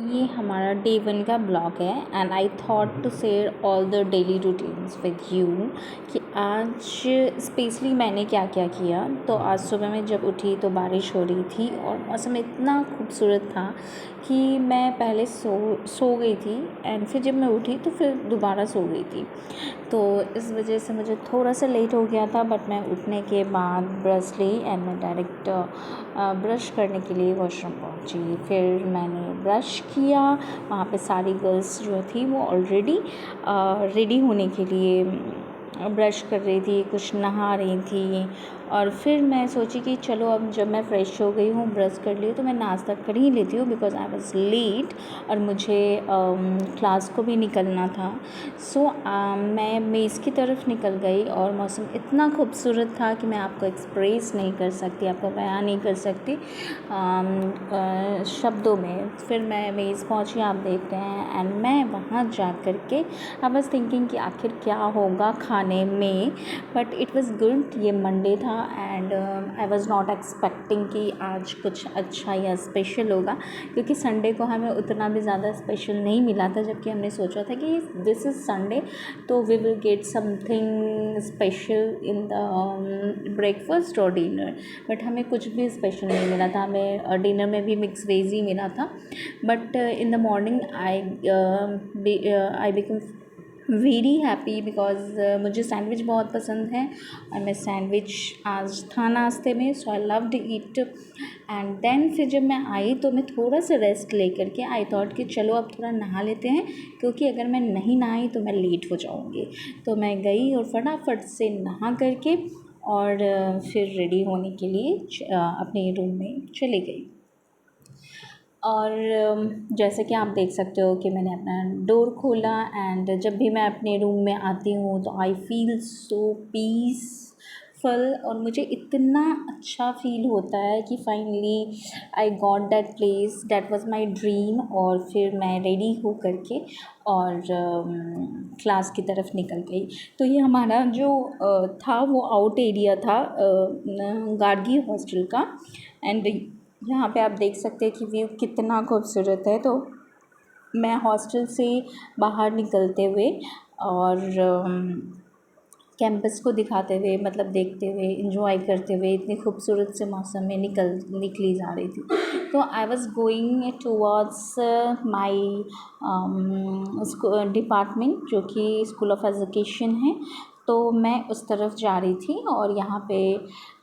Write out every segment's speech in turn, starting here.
ये हमारा डे 1 का ब्लॉग है and I thought to share all the daily routines with you कि आज स्पेशली मैंने क्या क्या किया। तो आज सुबह मैं जब उठी तो बारिश हो रही थी और मौसम इतना खूबसूरत था कि मैं पहले सो गई थी एंड फिर जब मैं उठी तो फिर दोबारा सो गई थी। तो इस वजह से मुझे थोड़ा सा लेट हो गया था, बट मैं उठने के बाद ब्रश ली एंड मैं डायरेक्ट ब्रश करने के लिए वॉशरूम पहुंची। फिर मैंने ब्रश किया। वहाँ पे सारी गर्ल्स जो थी वो ऑलरेडी रेडी होने के लिए ब्रश कर रही थी, कुछ नहा रही थी। और फिर मैं सोची कि चलो अब जब मैं फ़्रेश हो गई हूँ, ब्रश कर ली तो मैं नाश्ता कर ही लेती हूँ बिकॉज़ आई वाज़ लेट और मुझे क्लास को भी निकलना था। सो मैं मेज़ की तरफ निकल गई और मौसम इतना खूबसूरत था कि मैं आपको एक्सप्रेस नहीं कर सकती, आपको बयान नहीं कर सकती शब्दों में। फिर मैं मेज़ पहुंची, आप देख रहे हैं, एंड मैं वहाँ जा कर के आई वाज़ थिंकिंग कि आखिर क्या होगा खाने में, बट इट वाज़ गुड। ये मंडे था and I was not expecting कि आज कुछ अच्छा या स्पेशल होगा, क्योंकि संडे को हमें उतना भी ज़्यादा स्पेशल नहीं मिला था, जबकि हमने सोचा था कि दिस इज़ संडे तो we will get something special in the breakfast और डिनर। बट हमें कुछ भी स्पेशल नहीं मिला था, हमें डिनर में भी मिक्स वेज ही मिला था। But in the morning I become very happy because मुझे सैंडविच बहुत पसंद है और मैं सैंडविच आज था नाश्ते में, so I loved it. And then फिर जब मैं आई तो मैं थोड़ा सा रेस्ट लेकर के आई थॉट कि चलो अब थोड़ा नहा लेते हैं, क्योंकि अगर मैं नहीं नहाई तो मैं लेट हो जाऊँगी। तो मैं गई और फटाफट से नहा करके और फिर रेडी होने के लिए अपने रूम में चली गई। और जैसे कि आप देख सकते हो कि मैंने अपना डोर खोला एंड जब भी मैं अपने रूम में आती हूँ तो आई फील सो पीसफुल और मुझे इतना अच्छा फील होता है कि finally I got that place, that was my dream. और फिर मैं रेडी हो करके और क्लास की तरफ निकल गई। तो ये हमारा जो था वो आउट एरिया था गार्गी हॉस्टल का। एंड यहाँ पे आप देख सकते हैं कि व्यू कितना खूबसूरत है। तो मैं हॉस्टल से बाहर निकलते हुए और कैंपस को दिखाते हुए, मतलब देखते हुए, एंजॉय करते हुए इतनी खूबसूरत से मौसम में निकली जा रही थी। तो I was going towards my department, जो कि स्कूल ऑफ एजुकेशन है। तो मैं उस तरफ जा रही थी और यहाँ पे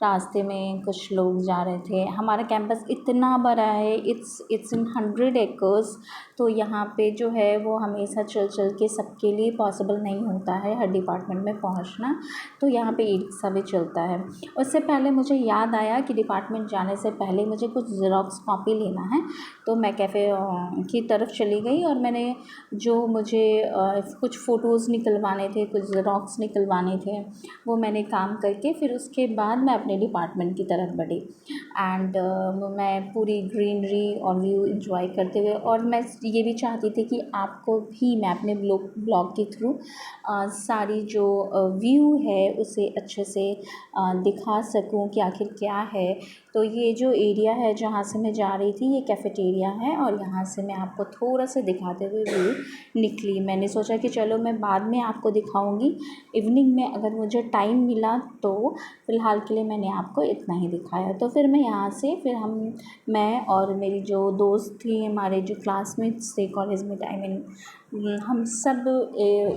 रास्ते में कुछ लोग जा रहे थे। हमारा कैंपस इतना बड़ा है, इट्स इन 100 एकर्स। तो यहाँ पे जो है वो हमेशा चल के सबके लिए पॉसिबल नहीं होता है हर डिपार्टमेंट में पहुँचना। तो यहाँ पे ई रिक्शा भी चलता है। उससे पहले मुझे याद आया कि डिपार्टमेंट जाने से पहले मुझे कुछ ज़ेरॉक्स कॉपी लेना है। तो मैं कैफ़े की तरफ चली गई और मैंने जो मुझे कुछ फ़ोटोज़ निकलवाने थे, कुछ ज़ेरॉक्स निकलवाने थे, वो मैंने काम करके फिर उसके बाद मैं अपने डिपार्टमेंट की तरफ बढ़ी। एंड मैं पूरी ग्रीनरी और व्यू एंजॉय करते हुए, और मैं ये भी चाहती थी कि आपको भी मैं अपने ब्लॉग के थ्रू सारी जो व्यू है उसे अच्छे से दिखा सकूं कि आखिर क्या है। तो ये जो एरिया है जहाँ से मैं जा रही थी, ये कैफ़ेटेरिया है और यहाँ से मैं आपको थोड़ा सा दिखाते हुए व्यू निकली। मैंने सोचा कि चलो मैं बाद में आपको दिखाऊंगी इवनिंग में, अगर मुझे टाइम मिला तो। फ़िलहाल के लिए मैंने आपको इतना ही दिखाया। तो फिर मैं यहाँ से मैं और मेरी जो दोस्त थी, हमारे जो क्लासमेट्स थे कॉलेज में, आई मीन हम सब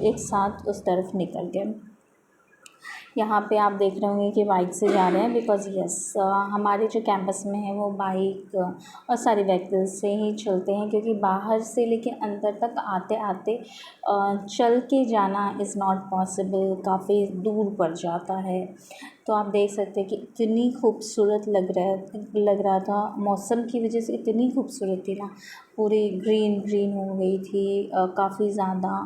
एक साथ उस तरफ निकल गए। यहाँ पे आप देख रहे होंगे कि बाइक से जा रहे हैं बिकॉज़ यस, हमारे जो कैंपस में है वो बाइक और सारे व्हीकल्स से ही चलते हैं, क्योंकि बाहर से लेके अंदर तक आते आते चल के जाना इज़ नॉट पॉसिबल, काफ़ी दूर पड़ जाता है। तो आप देख सकते हैं कि इतनी खूबसूरत लग रहा था, मौसम की वजह से इतनी खूबसूरत थी ना, पूरी ग्रीन हो गई थी काफ़ी ज़्यादा।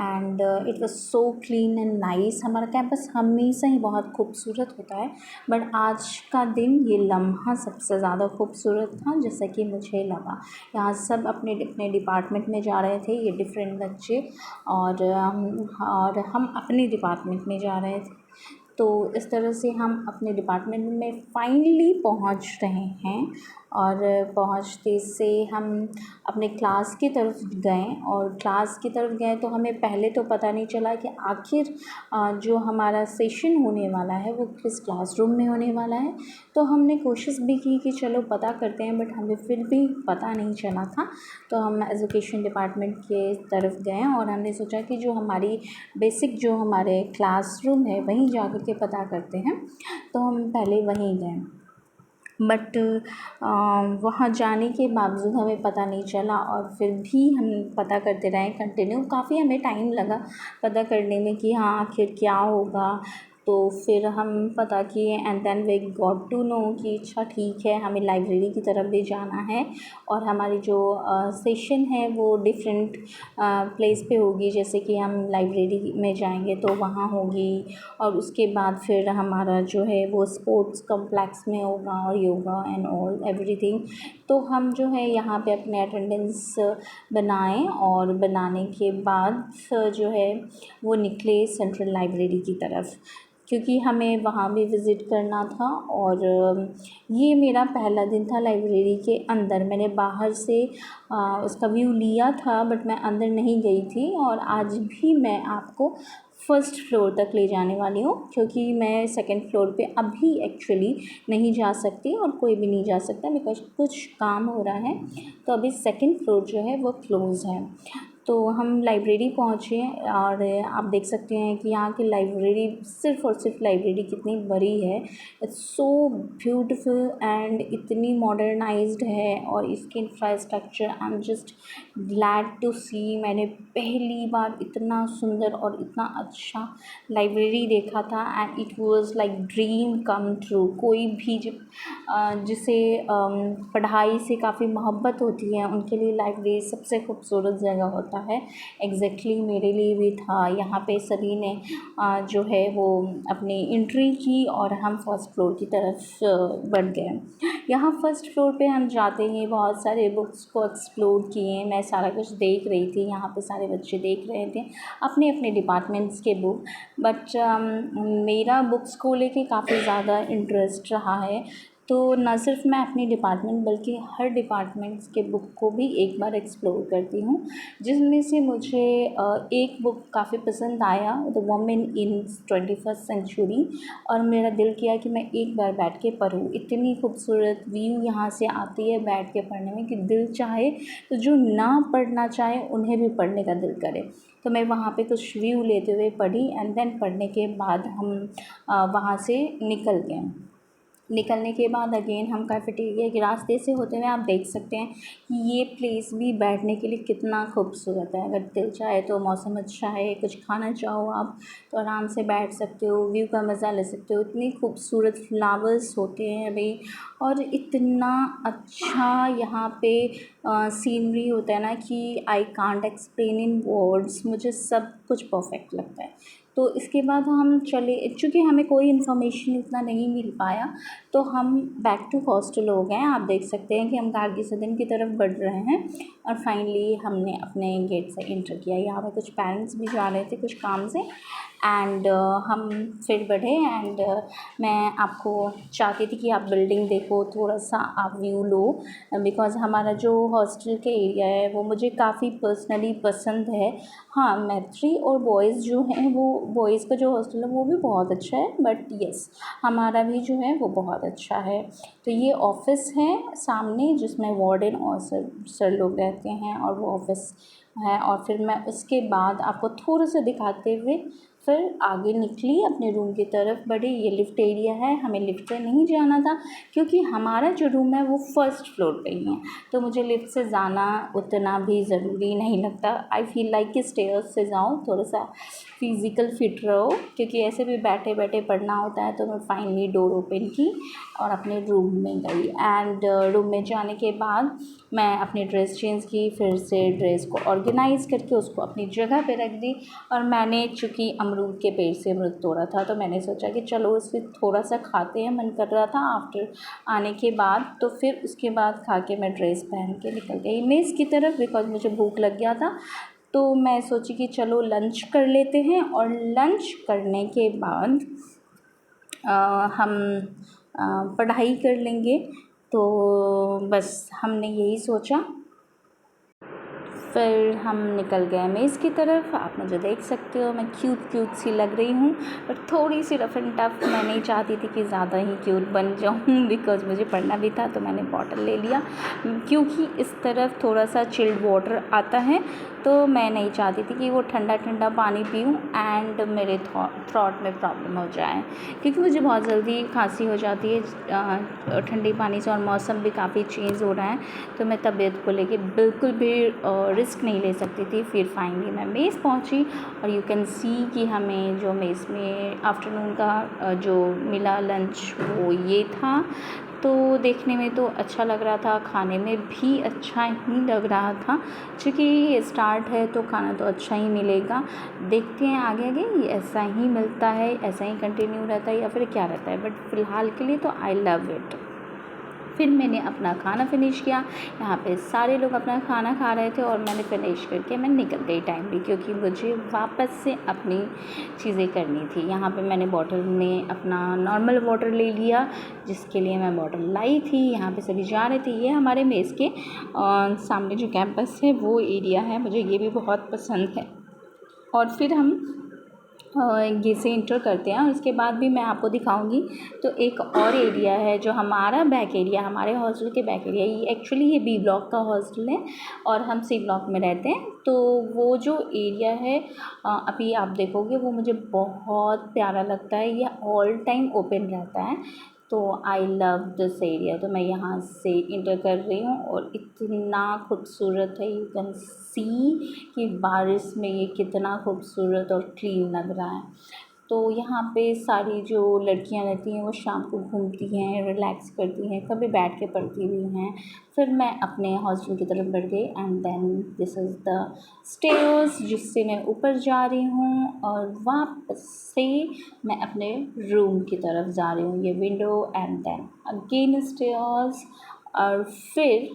And it was so clean and nice. हमारा कैंपस हमेशा ही बहुत खूबसूरत होता है, बट आज का दिन ये लम्हा सबसे ज़्यादा खूबसूरत था, जैसा कि मुझे लगा। यहाँ सब अपने अपने डिपार्टमेंट में जा रहे थे, ये डिफरेंट बच्चे, और हम अपने डिपार्टमेंट में जा रहे थे। तो इस तरह से हम अपने डिपार्टमेंट में फाइनली पहुंच रहे हैं और पहुँचते से हम अपने क्लास की तरफ गए, और क्लास की तरफ गए तो हमें पहले तो पता नहीं चला कि आखिर जो हमारा सेशन होने वाला है वो किस क्लासरूम में होने वाला है। तो हमने कोशिश भी की कि चलो पता करते हैं, बट हमें फिर भी पता नहीं चला था। तो हम एजुकेशन डिपार्टमेंट के तरफ गए और हमने सोचा कि जो हमारी बेसिक जो हमारे क्लासरूम है वहीं जा कर के पता करते हैं। तो हम पहले वहीं गए, बट वहाँ जाने के बावजूद हमें पता नहीं चला, और फिर भी हम पता करते रहे कंटिन्यू। काफ़ी हमें टाइम लगा पता करने में कि हाँ आखिर क्या होगा। तो फिर हम पता किए and then we got to know कि अच्छा ठीक है, हमें लाइब्रेरी की तरफ भी जाना है, और हमारी जो सेशन है वो डिफरेंट प्लेस पे होगी। जैसे कि हम लाइब्रेरी में जाएंगे तो वहाँ होगी, और उसके बाद फिर हमारा जो है वो स्पोर्ट्स कॉम्प्लेक्स में होगा, और योगा एंड ऑल एवरीथिंग। तो हम जो है यहाँ पे अपने अटेंडेंस बनाएं, और बनाने के बाद जो है वो निकले सेंट्रल लाइब्रेरी की तरफ, क्योंकि हमें वहाँ भी विज़िट करना था। और ये मेरा पहला दिन था लाइब्रेरी के अंदर। मैंने बाहर से उसका व्यू लिया था, बट मैं अंदर नहीं गई थी। और आज भी मैं आपको फर्स्ट फ्लोर तक ले जाने वाली हूँ, क्योंकि मैं सेकंड फ्लोर पे अभी एक्चुअली नहीं जा सकती, और कोई भी नहीं जा सकता बिकॉज कुछ काम हो रहा है। तो अभी सेकंड फ्लोर जो है वो क्लोज़ है। तो हम लाइब्रेरी पहुँचे, और आप देख सकते हैं कि यहाँ की लाइब्रेरी सिर्फ़ और सिर्फ लाइब्रेरी कितनी बड़ी है। इट्स सो ब्यूटीफुल एंड इतनी मॉडर्नाइज्ड है, और इसके infrastructure I am just glad to see. मैंने पहली बार इतना सुंदर और इतना अच्छा लाइब्रेरी देखा था, and it was like dream come true. कोई भी जिसे पढ़ाई से काफ़ी मोहब्बत होती है उनके लिए लाइब्रेरी सबसे खूबसूरत जगह होता है। एग्जैक्टली मेरे लिए भी था। यहाँ पे सभी ने जो है वो अपनी एंट्री की, और हम फर्स्ट फ्लोर की तरफ बढ़ गए। यहाँ फर्स्ट फ्लोर पे हम जाते ही बहुत सारे बुक्स को एक्सप्लोर किए। मैं सारा कुछ देख रही थी, यहाँ पे सारे बच्चे देख रहे थे अपने अपने डिपार्टमेंट्स के बुक, बट मेरा बुक्स को लेके काफ़ी ज़्यादा इंटरेस्ट रहा है। तो न सिर्फ मैं अपनी डिपार्टमेंट बल्कि हर डिपार्टमेंट्स के बुक को भी एक बार एक्सप्लोर करती हूँ, जिसमें से मुझे एक बुक काफ़ी पसंद आया, the women in 21st century. और मेरा दिल किया कि मैं एक बार बैठ के पढूँ। इतनी खूबसूरत व्यू यहाँ से आती है बैठ के पढ़ने में कि दिल चाहे तो जो ना पढ़ना चाहे उन्हें भी पढ़ने का दिल करे। तो मैं वहाँ पे कुछ व्यू लेते हुए पढ़ी, एंड देन पढ़ने के बाद हम वहाँ से निकल गए। निकलने के बाद अगेन हम कैफेटेरिया के रास्ते से होते हुए आप देख सकते हैं कि ये प्लेस भी बैठने के लिए कितना खूबसूरत है। अगर दिल चाहे तो, मौसम अच्छा है, कुछ खाना चाहो आप तो आराम से बैठ सकते हो, व्यू का मज़ा ले सकते हो। इतनी खूबसूरत फ्लावर्स होते हैं अभी, और इतना अच्छा यहाँ पे सीनरी होता है ना कि I can't explain in words. मुझे सब कुछ परफेक्ट लगता है। तो इसके बाद हम चले, चूँकि हमें कोई इन्फॉर्मेशन इतना नहीं मिल पाया, तो हम बैक टू हॉस्टल हो गए। आप देख सकते हैं कि हम गार्गी सदन की तरफ बढ़ रहे हैं, और फाइनली हमने अपने गेट से एंटर किया। यहाँ पे कुछ पेरेंट्स भी जा रहे थे कुछ काम से, एंड हम फिर बढ़े। एंड मैं आपको चाहती थी कि आप बिल्डिंग देखो, थोड़ा सा आप व्यू लो, बिकॉज़ हमारा जो हॉस्टल के एरिया है वो मुझे काफ़ी पर्सनली पसंद है। हाँ, मैत्री और बॉयज़ जो हैं वो, बॉयज़ का जो हॉस्टल है वो भी बहुत अच्छा है, बट येस हमारा भी जो है वो बहुत अच्छा है। तो ये ऑफ़िस है सामने, जिसमें वार्डन और सर लोग रहते हैं, और वो ऑफ़िस है। और फिर मैं उसके बाद आपको थोड़ा सा दिखाते हुए फिर आगे निकली, अपने रूम की तरफ बढ़ी। ये लिफ्ट एरिया है, हमें लिफ्ट से नहीं जाना था क्योंकि हमारा जो रूम है वो फर्स्ट फ्लोर पे ही है, तो मुझे लिफ्ट से जाना उतना भी ज़रूरी नहीं लगता। आई फील लाइक कि स्टेयर्स से जाऊँ, थोड़ा सा फिज़िकल फिट रहो, क्योंकि ऐसे भी बैठे बैठे पढ़ना होता है। तो मैं फाइनली डोर ओपन की और अपने रूम में गई, एंड रूम में जाने के बाद मैं अपनी ड्रेस चेंज की, फिर से ड्रेस को ऑर्गेनाइज़ करके उसको अपनी जगह पे रख दी। और मैंने चूँकि अमरूद के पेड़ से अमरूद तोड़ा था, तो मैंने सोचा कि चलो इसे थोड़ा सा खाते हैं, मन कर रहा था आफ्टर आने के बाद। तो फिर उसके बाद खा के मैं ड्रेस पहन के निकल गई मेज़ की तरफ, बिकॉज़ मुझे भूख लग गया था। तो मैं सोची कि चलो लंच कर लेते हैं, और लंच करने के बाद हम पढ़ाई कर लेंगे। तो बस हमने यही सोचा। फिर हम निकल गए मेज़ की तरफ। आप मुझे देख सकते हो, मैं क्यूट सी लग रही हूँ, बट थोड़ी सी रफ़ एंड टफ़। मैं नहीं चाहती थी कि ज़्यादा ही क्यूट बन जाऊँ बिकॉज़ मुझे पढ़ना भी था, तो मैंने बॉटल ले लिया। क्योंकि इस तरफ थोड़ा सा चिल्ड वाटर आता है, तो मैं नहीं चाहती थी कि वो ठंडा पानी पीऊँ एंड मेरे थ्रोट में प्रॉब्लम हो जाए, क्योंकि मुझे बहुत जल्दी खांसी हो जाती है ठंडे पानी से, और मौसम भी काफ़ी चेंज हो रहा है, तो मैं तबीयत को लेके बिल्कुल भी रिस्क नहीं ले सकती थी। फिर फाइनली मैं मेज़ पहुंची, और यू कैन सी कि हमें जो मेज़ में आफ्टरनून का जो मिला लंच वो ये था। तो देखने में तो अच्छा लग रहा था, खाने में भी अच्छा ही लग रहा था, क्योंकि ये स्टार्ट है तो खाना तो अच्छा ही मिलेगा। देखते हैं आगे ये ऐसा ही मिलता है, ऐसा ही कंटिन्यू रहता है या फिर क्या रहता है, बट फ़िलहाल के लिए तो आई लव इट। फिर मैंने अपना खाना फ़िनिश किया। यहाँ पे सारे लोग अपना खाना खा रहे थे और मैंने फ़िनिश करके मैं निकल गई टाइमली, क्योंकि मुझे वापस से अपनी चीज़ें करनी थी। यहाँ पे मैंने बॉटल में अपना नॉर्मल वाटर ले लिया, जिसके लिए मैं बॉटल लाई थी। यहाँ पे सभी जा रहे थे। ये हमारे मेज़ के सामने जो कैंपस है वो एरिया है, मुझे ये भी बहुत पसंद है। और फिर हम ये से इंटर करते हैं, और उसके बाद भी मैं आपको दिखाऊंगी। तो एक और एरिया है जो हमारा बैक एरिया, हमारे हॉस्टल के बैक एरिया, ये एक्चुअली ये बी ब्लॉक का हॉस्टल है और हम सी ब्लॉक में रहते हैं। तो वो जो एरिया है अभी आप देखोगे वो मुझे बहुत प्यारा लगता है। ये ऑल टाइम ओपन रहता है, तो आई लव दिस एरिया। तो मैं यहाँ से इंटर कर रही हूँ और इतना खूबसूरत है, यू कैन सी कि बारिश में ये कितना खूबसूरत और क्लीन लग रहा है। तो यहाँ पे सारी जो लड़कियाँ रहती हैं वो शाम को घूमती हैं, रिलैक्स करती हैं, कभी बैठ के पढ़ती भी हैं। फिर मैं अपने हॉस्टल की तरफ बढ़ गई and then this is the stairs, जिससे मैं ऊपर जा रही हूँ और वापस से मैं अपने रूम की तरफ जा रही हूँ। ये window and then again stairs. और फिर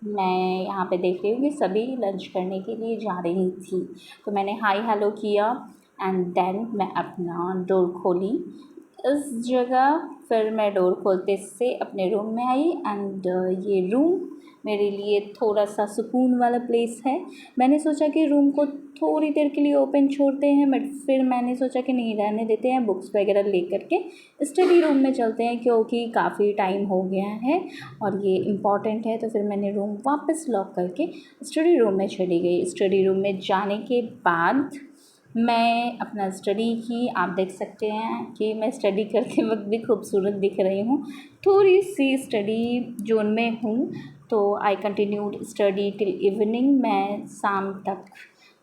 मैं यहाँ पे देख रही हूँ कि सभी लंच करने के लिए जा रही थी, तो मैंने हाय हेलो किया एंड देन मैं अपना डोर खोली इस जगह। फिर मैं डोर खोलते से अपने रूम में आई एंड ये रूम मेरे लिए थोड़ा सा सुकून वाला प्लेस है। मैंने सोचा कि रूम को थोड़ी देर के लिए ओपन छोड़ते हैं, बट फिर मैंने सोचा कि नहीं, रहने देते हैं, बुक्स वगैरह ले करके स्टडी रूम में चलते हैं, क्योंकि काफ़ी टाइम हो गया है और ये इम्पॉर्टेंट है। तो फिर मैंने रूम वापस लॉक करके स्टडी रूम में चली गई। स्टडी रूम में जाने के बाद मैं अपना स्टडी की, आप देख सकते हैं कि मैं स्टडी करते वक्त भी खूबसूरत दिख रही हूँ। थोड़ी सी स्टडी जोन में हूँ, तो I continued study till evening. मैं शाम तक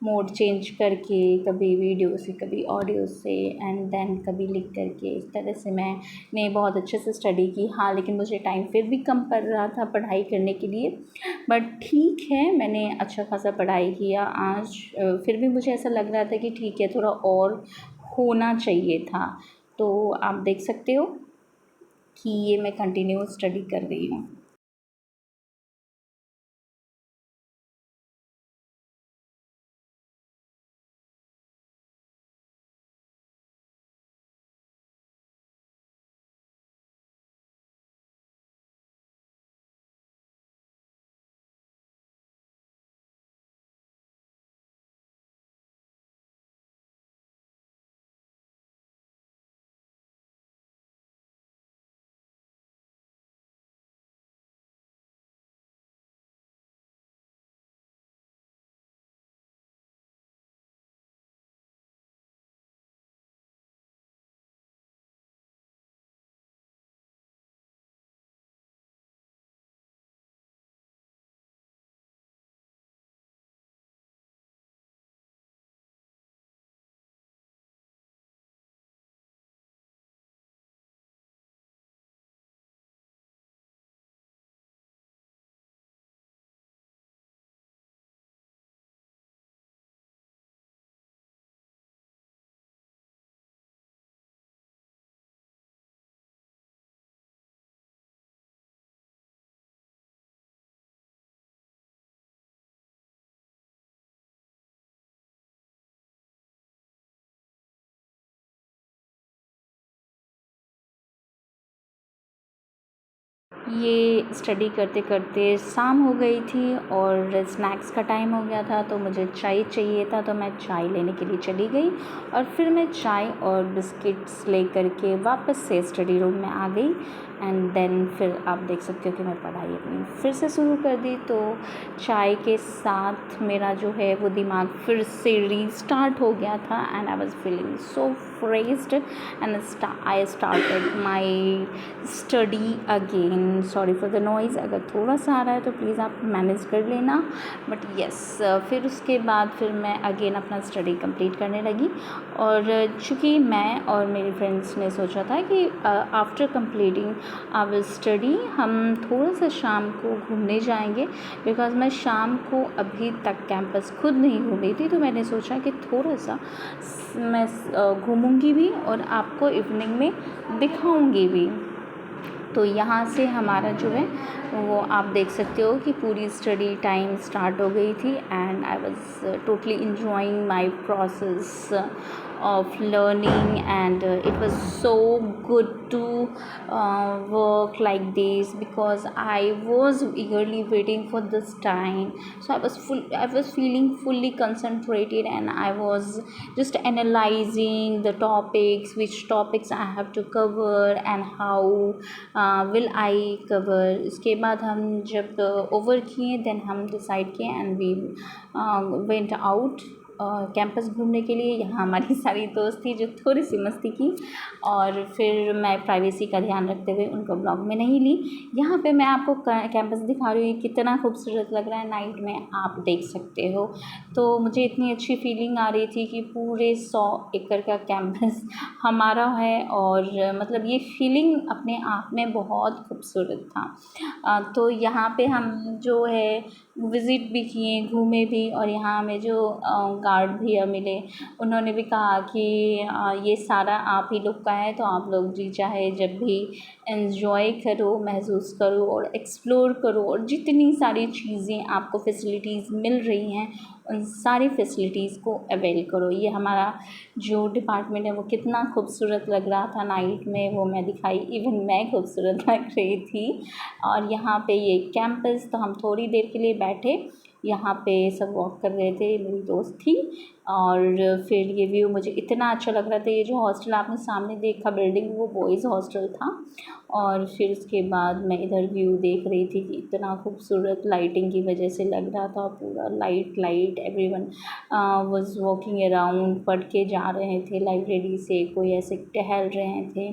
मोड चेंज करके, कभी वीडियो से कभी ऑडियो से एंड देन कभी लिख करके, इस तरह से मैंने बहुत अच्छे से स्टडी की। हाँ, लेकिन मुझे टाइम फिर भी कम पड़ रहा था पढ़ाई करने के लिए, बट ठीक है, मैंने अच्छा खासा पढ़ाई किया आज। फिर भी मुझे ऐसा लग रहा था कि ठीक है, थोड़ा और होना चाहिए था। तो आप देख सकते हो कि ये मैं कंटिन्यू स्टडी कर रही हूँ। ये स्टडी करते करते शाम हो गई थी और स्नैक्स का टाइम हो गया था, तो मुझे चाय चाहिए था, तो मैं चाय लेने के लिए चली गई और फिर मैं चाय और बिस्किट्स ले करके वापस से स्टडी रूम में आ गई। एंड देन फिर आप देख सकते हो कि मैं पढ़ाई अपनी फिर से शुरू कर दी। तो चाय के साथ मेरा जो है वो दिमाग फिर से रीस्टार्ट हो गया था and I was feeling so freshed and I started my study again. Sorry for the noise, अगर थोड़ा सा आ रहा है तो प्लीज़ आप मैनेज कर लेना। बट येस, फिर उसके बाद फिर मैं अगेन अपना स्टडी कंप्लीट करने लगी। और चूँकि मैं और मेरे फ्रेंड्स ने सोचा था कि आफ्टर कंप्लीटिंग आवर स्टडी हम थोड़ा सा शाम को घूमने जाएंगे, बिकॉज़ मैं शाम को अभी तक कैंपस खुद नहीं घूमी थी, तो मैंने सोचा कि थोड़ा सा मैं घूमूंगी भी और आपको इवनिंग में दिखाऊंगी भी। तो यहाँ से हमारा जो है वो आप देख सकते हो कि पूरी स्टडी टाइम स्टार्ट हो गई थी and I was totally enjoying my process of learning, and it was so good to work like this because I was eagerly waiting for this time. So I was feeling fully concentrated and I was just analyzing the topics, which topics I have to cover and how will I cover. इसके बाद हम जब over किए then हम decide किए and we went out campus घूमने के लिए। यहाँ हमारी सारी दोस्त थी जो थोड़ी सी मस्ती की, और फिर मैं प्राइवेसी का ध्यान रखते हुए उनको ब्लॉग में नहीं ली। यहाँ पे मैं आपको कैंपस दिखा रही हूँ, कितना खूबसूरत लग रहा है नाइट में, आप देख सकते हो। तो मुझे इतनी अच्छी फीलिंग आ रही थी कि पूरे 100 एकड़ का कैंपस हमारा है, और मतलब ये फीलिंग अपने आप में बहुत खूबसूरत था। तो यहाँ पे हम जो है विज़िट भी किए, घूमे भी, और यहाँ हमें जो गार्ड भैया मिले उन्होंने भी कहा कि ये सारा आप ही लोग का है, तो आप लोग जी चाहे जब भी एंजॉय करो, महसूस करो और एक्सप्लोर करो, और जितनी सारी चीज़ें आपको फैसिलिटीज़ मिल रही हैं उन सारी फैसिलिटीज़ को अवेल करो। ये हमारा जो डिपार्टमेंट है वो कितना खूबसूरत लग रहा था नाइट में, वो मैं दिखाई, इवन मैं खूबसूरत लग रही थी। और यहाँ पे ये कैंपस, तो हम थोड़ी देर के लिए बैठे, यहाँ पे सब वॉक कर रहे थे, मेरी दोस्त थी, और फिर ये व्यू मुझे इतना अच्छा लग रहा था। ये जो हॉस्टल आपने सामने देखा बिल्डिंग, वो बॉयज़ हॉस्टल था। और फिर उसके बाद मैं इधर व्यू देख रही थी कि इतना खूबसूरत लाइटिंग की वजह से लग रहा था, पूरा light everyone was walking around, पढ़ के जा रहे थे लाइब्रेरी से, कोई ऐसे टहल रहे थे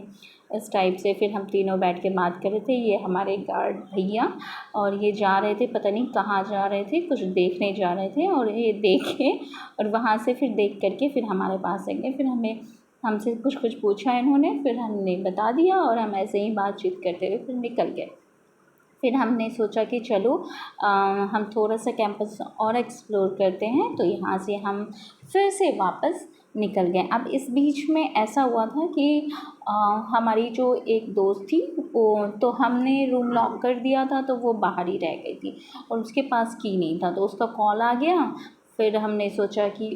इस टाइप से। फिर हम तीनों बैठ के बात कर रहे थे, ये हमारे गार्ड भैया, और ये जा रहे थे, पता नहीं कहाँ जा रहे थे, कुछ देखने जा रहे थे, और ये देखे और वहाँ से फिर देख करके फिर हमारे पास आ गए। फिर हमसे कुछ पूछा इन्होंने, फिर हमने बता दिया, और हम ऐसे ही बातचीत करते हुए फिर निकल गए। फिर हमने सोचा कि चलो हम थोड़ा सा कैंपस और एक्सप्लोर करते हैं, तो यहाँ से हम फिर से वापस निकल गए। अब इस बीच में ऐसा हुआ था कि हमारी जो एक दोस्त थी, वो तो हमने रूम लॉक कर दिया था, तो वो बाहर ही रह गई थी और उसके पास की नहीं था, तो उसका कॉल आ गया। फिर हमने सोचा कि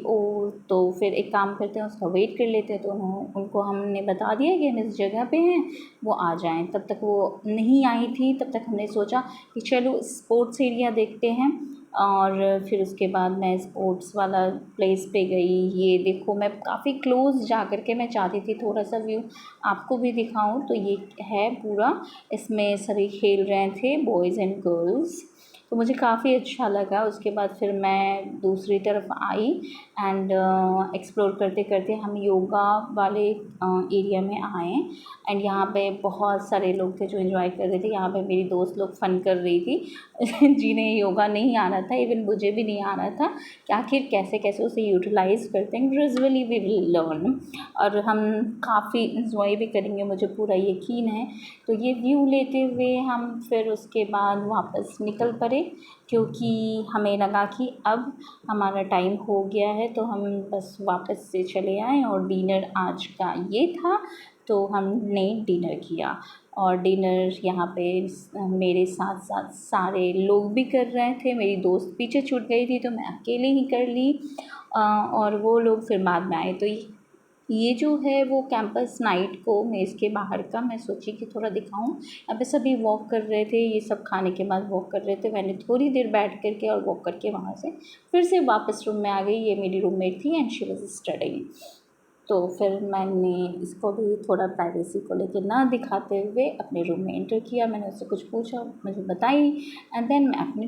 तो फिर एक काम करते हैं, उसका वेट कर लेते हैं। तो उनको हमने बता दिया कि हम इस जगह पे हैं, वो आ जाएं। तब तक वो नहीं आई थी, तब तक हमने सोचा कि चलो स्पोर्ट्स एरिया देखते हैं। और फिर उसके बाद मैं स्पोर्ट्स वाला प्लेस पे गई। ये देखो, मैं काफ़ी क्लोज़ जा कर के मैं चाहती थी थोड़ा सा व्यू आपको भी दिखाऊं। तो ये है पूरा, इसमें सभी खेल रहे थे बॉयज़ एंड गर्ल्स, तो मुझे काफ़ी अच्छा लगा। उसके बाद फिर मैं दूसरी तरफ आई एंड एक्सप्लोर करते करते हम योगा वाले एरिया में आए। एंड यहाँ पे बहुत सारे लोग थे जो एंजॉय कर रहे थे। यहाँ पे मेरी दोस्त लोग फ़न कर रही थी जिन्हें योगा नहीं आ रहा था, इवन मुझे भी नहीं आ रहा था कि आखिर कैसे कैसे उसे यूटिलाइज़ करते हैं। ग्रेजुअली वी विल लर्न, और हम काफ़ी इंजॉय भी करेंगे, मुझे पूरा यकीन है। तो ये व्यू लेते हुए हम फिर उसके बाद वापस निकल पड़े, क्योंकि हमें लगा कि अब हमारा टाइम हो गया है, तो हम बस वापस से चले आए। और डिनर आज का ये था, तो हमने डिनर किया। और डिनर यहाँ पे मेरे साथ साथ सारे लोग भी कर रहे थे। मेरी दोस्त पीछे छूट गई थी, तो मैं अकेले ही कर ली, और वो लोग फिर बाद में आए। तो ये जो है वो कैंपस नाइट को मेज़ के बाहर का मैं सोची कि थोड़ा दिखाऊं। यहाँ पे सभी वॉक कर रहे थे, ये सब खाने के बाद वॉक कर रहे थे। मैंने थोड़ी देर बैठ कर के और वॉक करके वहाँ से फिर से वापस रूम में आ गई। ये मेरी रूममेट थी एंड शी वाज स्टडीइंग। तो फिर मैंने इसको भी थोड़ा प्राइवेसी को लेके ना दिखाते हुए अपने रूम में एंटर किया। मैंने उससे कुछ पूछा, मुझे बताई एंड देन मैं अपने